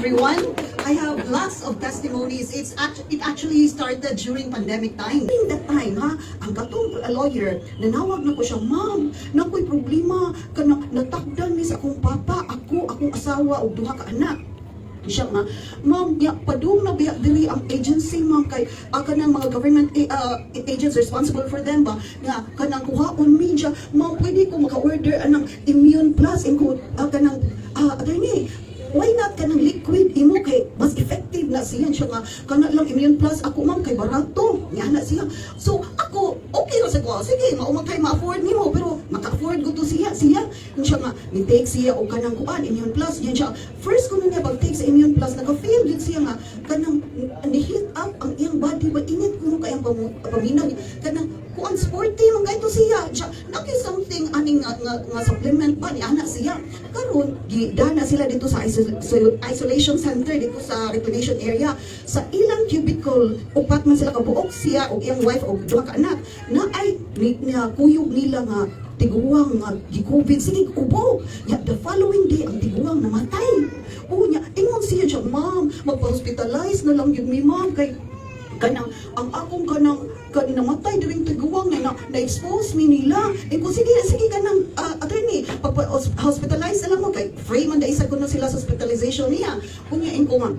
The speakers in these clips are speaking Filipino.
everyone. I have lots of testimonies. It actually started during pandemic time. In that time, ang katong lawyer, nanawag na ko siya, ma'am, nakoy problema, natakdan ni sa akong papa, akong asawa, o duha ka anak. Siya nga, ma'am, padung na biya diri ang agency, ma'am, kay kanang mga government agents responsible for them ba, nga kanang kuhaon media, ma'am, pwede ko maka-order anang Immune Plus, kanang, attorney, why not kanang liquid imo kay mas effective na siya nga kana lang Immune Plus ako ma'am kay barato nya na siya, so ako okay ra sa ko, sige maumagkay ma-afford nimo pero maka-afford ko to siya siya nga ni-take siya o kanang kuan Immune Plus yan siya first ko niya pag-take sa Immune Plus naka-feel din siya nga kanang ni-heat up ang iyang body ba init ko kay ang paminaw kanang kuan sporty man kay to siya naki something aning nga supplement ba ni ana siya karon gidana sila dito sa isolation center dito sa reclamation area sa ilang cubicle upat man sila kabuok siya o iyang wife o duha ka anak na ay kuyog nila nga tiguang nga gi-COVID sige ubo ya the following day ang tiguang namatay nya ingon siya ma'am magpa-hospitalize na lang yun mi ma'am kay kanang ang akong kanang namatay during tiguang na-expose mi nila kung sige kanang attorney hospitalize na lang mo kay free man isa ko na sila sa hospitalization niya kunya ko nga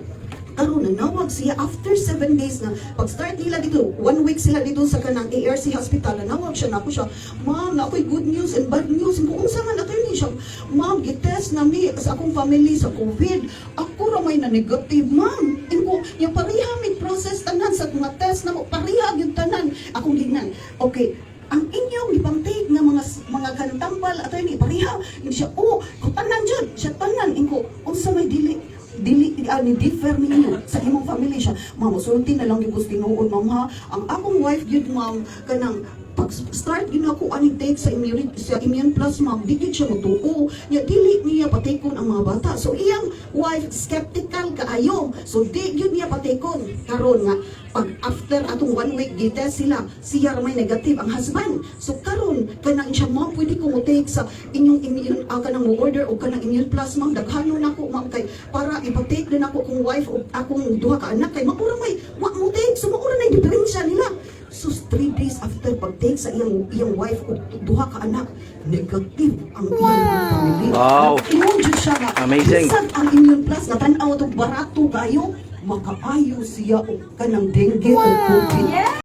karon nanawag siya after 7 days na pag-start nila dito 1 week sila dito sa kanang ARC hospital nanawag siya nako siya ma'am na ako'y good news and bad news kung unsa man attorney siya ma'am gitest na mi sa akong family sa COVID ako ra may na negative ma'am ko yung pareha may process tanan sa mga test na mo pareha yung tanan akong gignan okay ang inyong ipang-take nga mga kantampal attorney pareha hindi siya tanan dyan siya tanan ko unsa may ni differ ninyo sa imong family siya ma'am usulti na lang yung gusto tinuod ma'am ha ang akong wife yun ma'am kanang pag-start yun ako aning take sa Immune Plus ma'am di yun siya magtuo dili niya patikon ang mga bata so iyang wife skeptical kaayo so di yun niya patikon karon nga pag after atong 1 week gitest siya may negative ang husband so karon kanang siya ma'am pwede ko mo take sa inyong immune kanang mo order o kanang Immune Plus ma'am daghanon nako ma'am kay para ipatake din ako kung wife o akong duha ka anak kay maura may wa mo take so maura na diferensya nila so 3 days after pag-take sa iyang wife o duha ka anak, negative ang iyang family. Wow! Inunjud siya nga, amazing! Isang ang Immune Plus, natanaw ito barato kayo, makaayo siya o kanang dengue o COVID.